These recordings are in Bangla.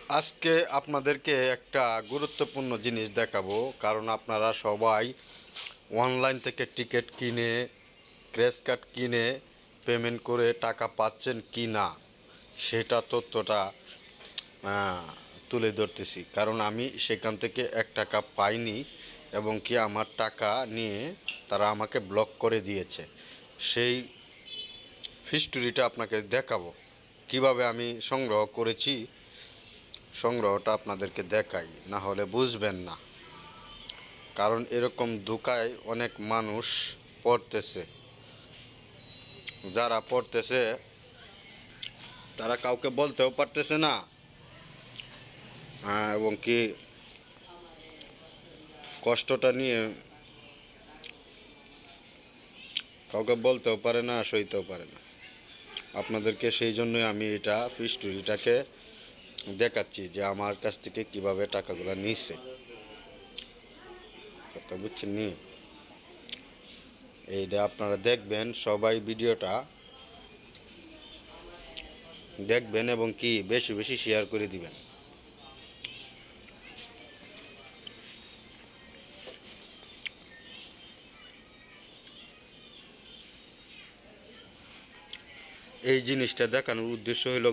আজকে আপনাদেরকে একটা গুরুত্বপূর্ণ জিনিস দেখাবো, কারণ আপনারা সবাই অনলাইন থেকে টিকিট কিনে, ক্র্যাশ কার্ড কিনে পেমেন্ট করে টাকা পাচ্ছেন কি না সেটা তথ্যটা তুলে ধরতেছি। কারণ আমি সেখান থেকে 1 টাকা পাইনি এবং কি আমার টাকা নিয়ে তারা আমাকে ব্লক করে দিয়েছে। সেই হিস্টোরিটা আপনাকে দেখাবো, কিভাবে আমি সংগ্রহ করেছি। সংগ্রহটা আপনাদেরকে দেখাই, না হলে বুঝবেন না। কারণ এরকম ধোঁকায় অনেক মানুষ পড়তেছে। যারা পড়তেছে তারা কাউকে বলতেও পারতেছে না, এবং কি কষ্টটা নিয়ে কাউকে বলতেও পারে না, সইতেও পারে না। আপনাদেরকে সেই জন্যই আমি এটা হিস্টোরিটাকে দেখাচ্ছি যে আমার কাছ থেকে কিভাবে টাকাগুলো নিছে। কথা বুঝছেন নি? এইটা আপনারা দেখবেন, সবাই ভিডিওটা দেখবেন এবং কি বেশি বেশি শেয়ার করে দিবেন। এই জিনিসটা দেখানোর উদ্দেশ্য হইল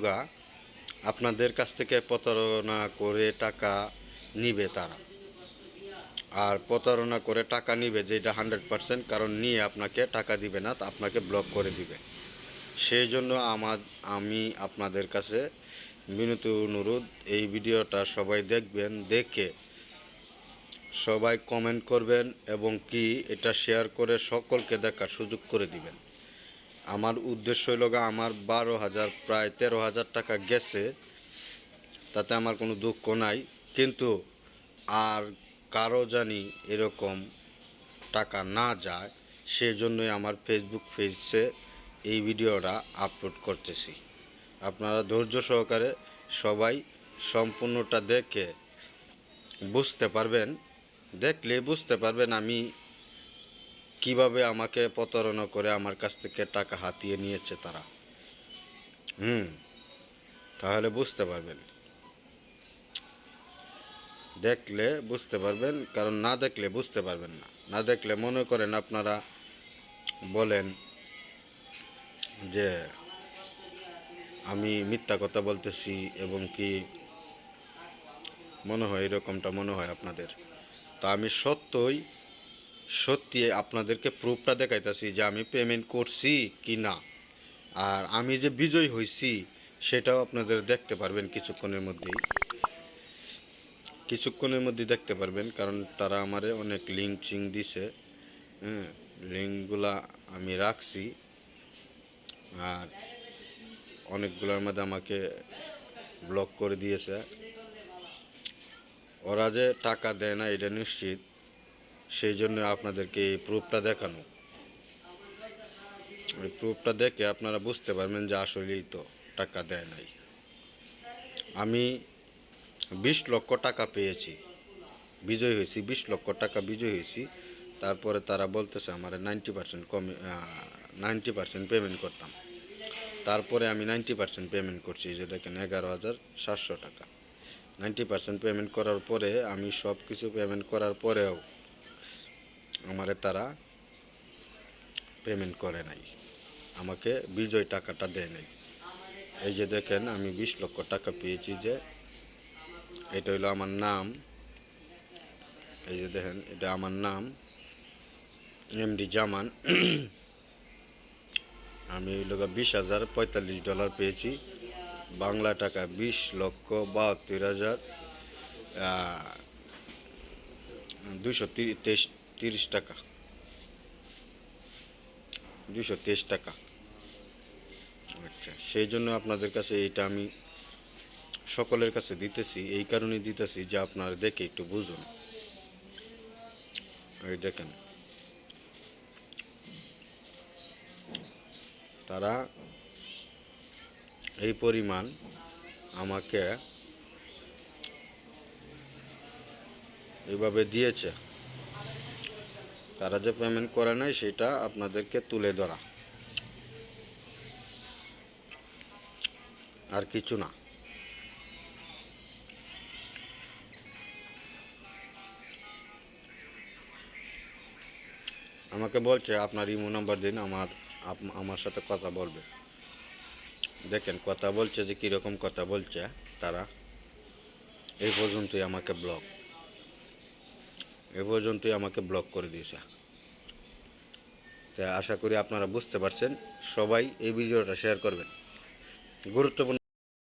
আপনাদের কাছ থেকে প্রতারণা করে টাকা নিবে তারা। আর প্রতারণা করে টাকা নিবে যেটা 100%, কারণ নিয়ে আপনাকে টাকা দিবে না, আপনাকে ব্লক করে দিবে। সেই জন্য আমি আপনাদের কাছে বিনীত অনুরোধ, এই ভিডিওটা সবাই দেখবেন, দেখে সবাই কমেন্ট করবেন এবং কি এটা শেয়ার করে সকলকে দেখার সুযোগ করে দিবেন। আমার উদ্দেশ্য হইল আমার 12,000 প্রায় 13,000 টাকা গেছে, তাতে আমার কোনো দুঃখ নাই। কিন্তু আর কারো জানি এরকম টাকা না যায়, সেজন্যই আমার ফেসবুক পেজে এই ভিডিওটা আপলোড করতেছি। আপনারা ধৈর্য সহকারে সবাই সম্পূর্ণটা দেখে বুঝতে পারবেন, দেখলে বুঝতে পারবেন আমি কিভাবে আমাকে প্রতারণা করে আমার কাছ থেকে টাকা হাতিয়ে নিয়েছে তারা। তাহলে বুঝতে পারবেন, দেখলে বুঝতে পারবেন, কারণ না দেখলে বুঝতে পারবেন না। না দেখলে মনে করেন আপনারা বলেন যে আমি মিথ্যা কথা বলতেছি, এবং কি মনে হয় এরকমটা মনে হয় আপনাদের। তা আমি সত্যি আপনাদেরকে প্রুফটা দেখাইতেছি যে আমি পেমেন্ট করছি কি না। আর আমি যে বিজয় হয়েছি সেটাও আপনাদের দেখতে পারবেন কিছুক্ষণের মধ্যে দেখতে পারবেন, কারণ তারা আমারে অনেক লিঙ্ক চিং দিছে। লিঙ্কগুলা আমি রাখছি, আর অনেকগুলোর মধ্যে আমাকে ব্লক করে দিয়েছে। ওরা যে টাকা দেয় না এটা নিশ্চিত, সেই জন্য আপনাদেরকে এই প্রুফটা দেখানো। এই প্রুফটা দেখে আপনারা বুঝতে পারবেন যে আসলেই তো টাকা দেয় নাই। আমি 20 লক্ষ টাকা পেয়েছি, বিজয় হয়েছি, 20 লক্ষ টাকা বিজয় হয়েছি। তারপরে তারা বলতেছে আমার 90% কমে, 90% পেমেন্ট করতাম। তারপরে আমি 90% পেমেন্ট করছি, যে দেখেন 11,700 টাকা। 90% পেমেন্ট করার পরে, আমি সব কিছু পেমেন্ট করার পরেও আমারে তারা পেমেন্ট করে নাই, আমাকে বিজয় টাকাটা দেয় নাই। এই যে দেখেন আমি 20 লক্ষ টাকা পেয়েছি, যে এটা হলো আমার নাম। এই যে দেখেন এটা আমার নাম, এমডি জামান। আমি হইল $20,045 পেয়েছি, বাংলা টাকা 20,72,230 টাকা, 223 টাকা। আচ্ছা, সেই জন্য আপনাদের কাছে এইটা আমি সকলের কাছে দিতেছি, এই কারণেই দিতেছি যে আপনারা দেখে একটু বুঝুন। এই দেখেন তারা এই পরিমাণ আমাকে এইভাবে দিয়েছে। তারা যে পেমেন্ট করে নাই সেটা আপনাদেরকে তুলে ধরা, আর কিছু না। আমাকে বলছে আপনার ইমো নাম্বার দিন, আমার সাথে কথা বলবে। দেখেন কথা বলছে যে কীরকম কথা বলছে তারা। এই পর্যন্তই আমাকে ব্লক করে দিয়েছে। তাই আশা করি আপনারা বুঝতে পারছেন। সবাই এই ভিডিওটা শেয়ার করবেন। গুরুত্বপূর্ণ